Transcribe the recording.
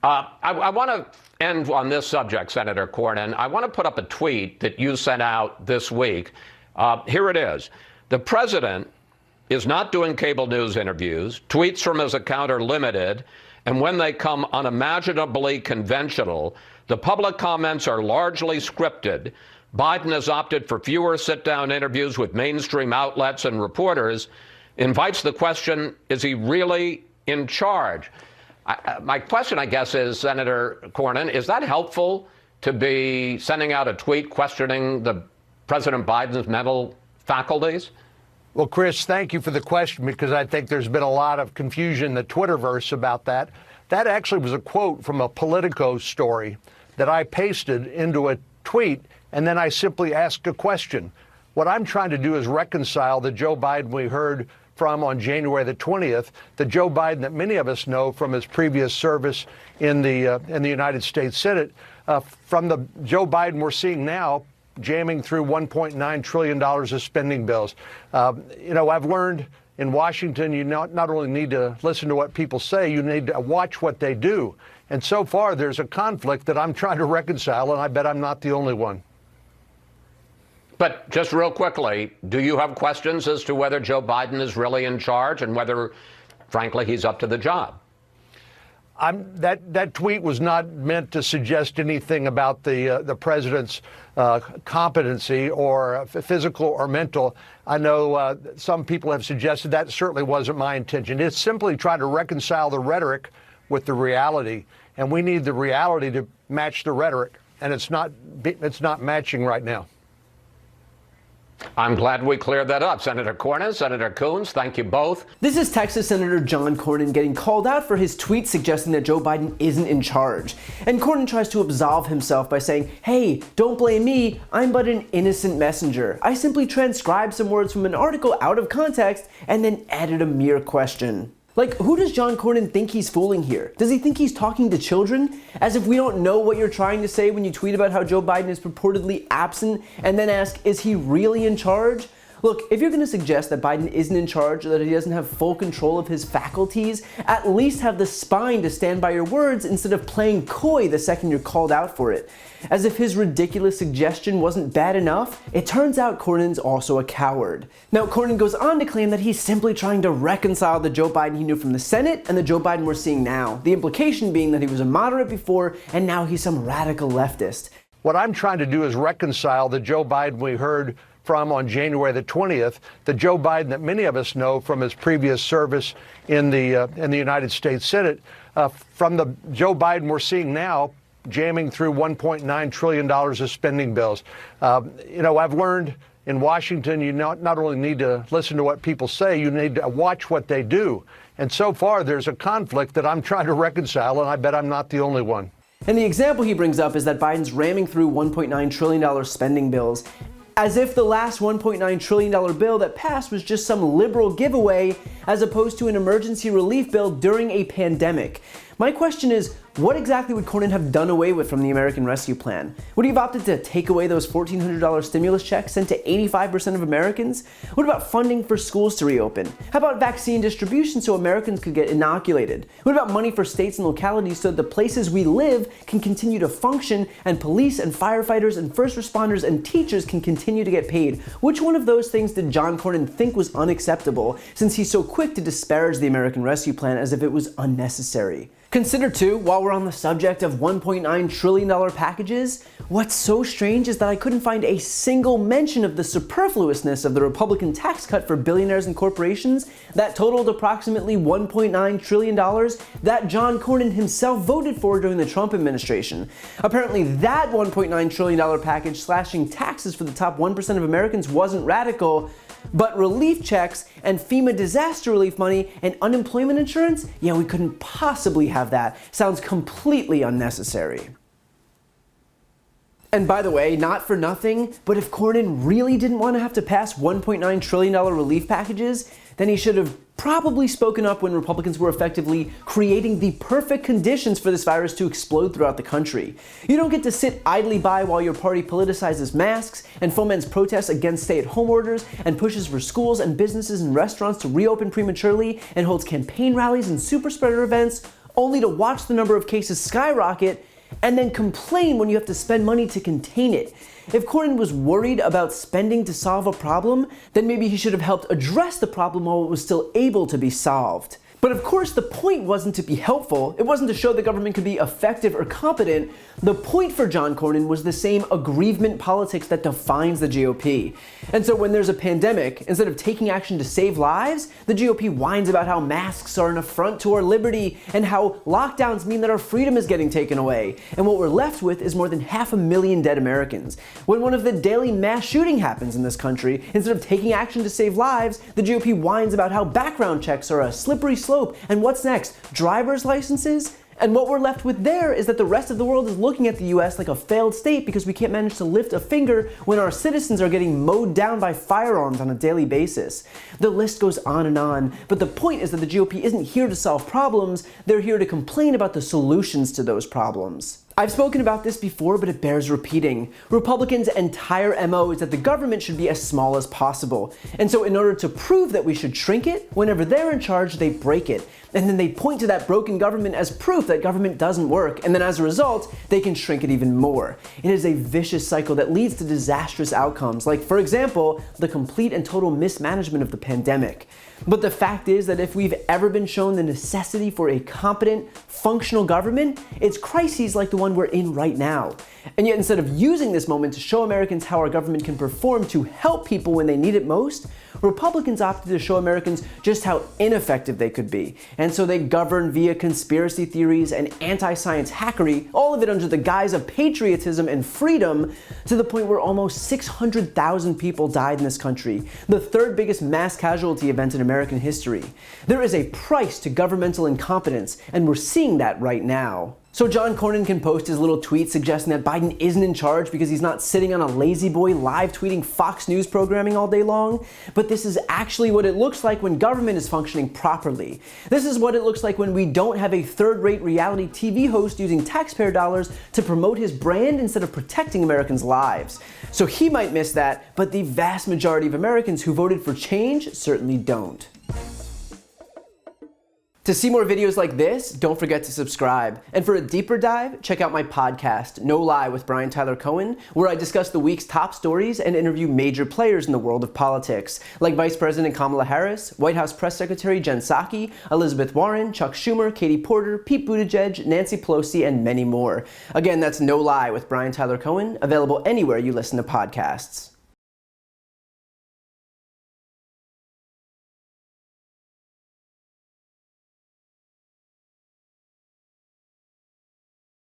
I want to end on this subject, Senator Cornyn. I want to put up a tweet that you sent out this week. Here it is. The president is not doing cable news interviews. Tweets from his account are limited. And when they come unimaginably conventional, the public comments are largely scripted. Biden has opted for fewer sit-down interviews with mainstream outlets and reporters. Invites the question, is he really in charge? My question, I guess, is, Senator Cornyn, is that helpful to be sending out a tweet questioning President Biden's mental faculties? Well, Chris, thank you for the question, because I think there's been a lot of confusion in the Twitterverse about that. That actually was a quote from a Politico story that I pasted into a tweet, and then I simply asked a question. What I'm trying to do is reconcile the Joe Biden we heard from on January the 20th, the Joe Biden that many of us know from his previous service in the United States Senate, from the Joe Biden we're seeing now, jamming through $1.9 trillion of spending bills. I've learned in Washington, you not only need to listen to what people say, you need to watch what they do. And so far, there's a conflict that I'm trying to reconcile, and I bet I'm not the only one. But just real quickly, do you have questions as to whether Joe Biden is really in charge and whether, frankly, he's up to the job? That tweet was not meant to suggest anything about the president's competency, or physical or mental. I know some people have suggested that. Certainly wasn't my intention. It's simply trying to reconcile the rhetoric with the reality, and we need the reality to match the rhetoric, and it's not matching right now. I'm glad we cleared that up. Senator Cornyn, Senator Coons, thank you both. This is Texas Senator John Cornyn getting called out for his tweet suggesting that Joe Biden isn't in charge. And Cornyn tries to absolve himself by saying, hey, don't blame me, I'm but an innocent messenger. I simply transcribed some words from an article out of context and then added a mere question. Like, who does John Cornyn think he's fooling here? Does he think he's talking to children? As if we don't know what you're trying to say when you tweet about how Joe Biden is purportedly absent and then ask, is he really in charge? Look, if you're going to suggest that Biden isn't in charge or that he doesn't have full control of his faculties, at least have the spine to stand by your words instead of playing coy the second you're called out for it. As if his ridiculous suggestion wasn't bad enough, it turns out Cornyn's also a coward. Now, Cornyn goes on to claim that he's simply trying to reconcile the Joe Biden he knew from the Senate and the Joe Biden we're seeing now. The implication being that he was a moderate before and now he's some radical leftist. What I'm trying to do is reconcile the Joe Biden we heard from on January the 20th, the Joe Biden that many of us know from his previous service in the United States Senate, from the Joe Biden we're seeing now, jamming through $1.9 trillion of spending bills. I've learned in Washington, you not only need to listen to what people say, you need to watch what they do. And so far, there's a conflict that I'm trying to reconcile, and I bet I'm not the only one. And the example he brings up is that Biden's ramming through $1.9 trillion spending bills, as if the last $1.9 trillion bill that passed was just some liberal giveaway, as opposed to an emergency relief bill during a pandemic. My question is, what exactly would Cornyn have done away with from the American Rescue Plan? Would he have opted to take away those $1,400 stimulus checks sent to 85% of Americans? What about funding for schools to reopen? How about vaccine distribution so Americans could get inoculated? What about money for states and localities so that the places we live can continue to function and police and firefighters and first responders and teachers can continue to get paid? Which one of those things did John Cornyn think was unacceptable, since he's so quick to disparage the American Rescue Plan as if it was unnecessary? Consider too, while we're on the subject of $1.9 trillion packages, what's so strange is that I couldn't find a single mention of the superfluousness of the Republican tax cut for billionaires and corporations that totaled approximately $1.9 trillion that John Cornyn himself voted for during the Trump administration. Apparently that $1.9 trillion package slashing taxes for the top 1% of Americans wasn't radical, but relief checks and FEMA disaster relief money and unemployment insurance? Yeah, we couldn't possibly have that. Sounds completely unnecessary. And by the way, not for nothing, but if Cornyn really didn't want to have to pass $1.9 trillion relief packages, then he should have probably spoken up when Republicans were effectively creating the perfect conditions for this virus to explode throughout the country. You don't get to sit idly by while your party politicizes masks and foments protests against stay-at-home orders and pushes for schools and businesses and restaurants to reopen prematurely and holds campaign rallies and super spreader events only to watch the number of cases skyrocket and then complain when you have to spend money to contain it. If Cohen was worried about spending to solve a problem, then maybe he should have helped address the problem while it was still able to be solved. But of course, the point wasn't to be helpful. It wasn't to show the government could be effective or competent. The point for John Cornyn was the same aggrievement politics that defines the GOP. And so when there's a pandemic, instead of taking action to save lives, the GOP whines about how masks are an affront to our liberty and how lockdowns mean that our freedom is getting taken away. And what we're left with is more than 500,000 dead Americans. When one of the daily mass shooting happens in this country, instead of taking action to save lives, the GOP whines about how background checks are a slippery slope. And what's next? Driver's licenses? And what we're left with there is that the rest of the world is looking at the US like a failed state because we can't manage to lift a finger when our citizens are getting mowed down by firearms on a daily basis. The list goes on, but the point is that the GOP isn't here to solve problems, they're here to complain about the solutions to those problems. I've spoken about this before, but it bears repeating. Republicans' entire MO is that the government should be as small as possible. And so in order to prove that we should shrink it, whenever they're in charge, they break it. And then they point to that broken government as proof that government doesn't work. And then as a result, they can shrink it even more. It is a vicious cycle that leads to disastrous outcomes, like, for example, the complete and total mismanagement of the pandemic. But the fact is that if we've ever been shown the necessity for a competent, functional government, it's crises like the one we're in right now. And yet instead of using this moment to show Americans how our government can perform to help people when they need it most, Republicans opted to show Americans just how ineffective they could be. And so they govern via conspiracy theories and anti-science hackery, all of it under the guise of patriotism and freedom, to the point where almost 600,000 people died in this country, the third biggest mass casualty event in American history. There is a price to governmental incompetence, and we're seeing that right now. So John Cornyn can post his little tweet suggesting that Biden isn't in charge because he's not sitting on a lazy boy live tweeting Fox News programming all day long, but this is actually what it looks like when government is functioning properly. This is what it looks like when we don't have a third-rate reality TV host using taxpayer dollars to promote his brand instead of protecting Americans' lives. So he might miss that, but the vast majority of Americans who voted for change certainly don't. To see more videos like this, don't forget to subscribe. And for a deeper dive, check out my podcast, No Lie with Brian Tyler Cohen, where I discuss the week's top stories and interview major players in the world of politics, like Vice President Kamala Harris, White House Press Secretary Jen Psaki, Elizabeth Warren, Chuck Schumer, Katie Porter, Pete Buttigieg, Nancy Pelosi, and many more. Again, that's No Lie with Brian Tyler Cohen, available anywhere you listen to podcasts.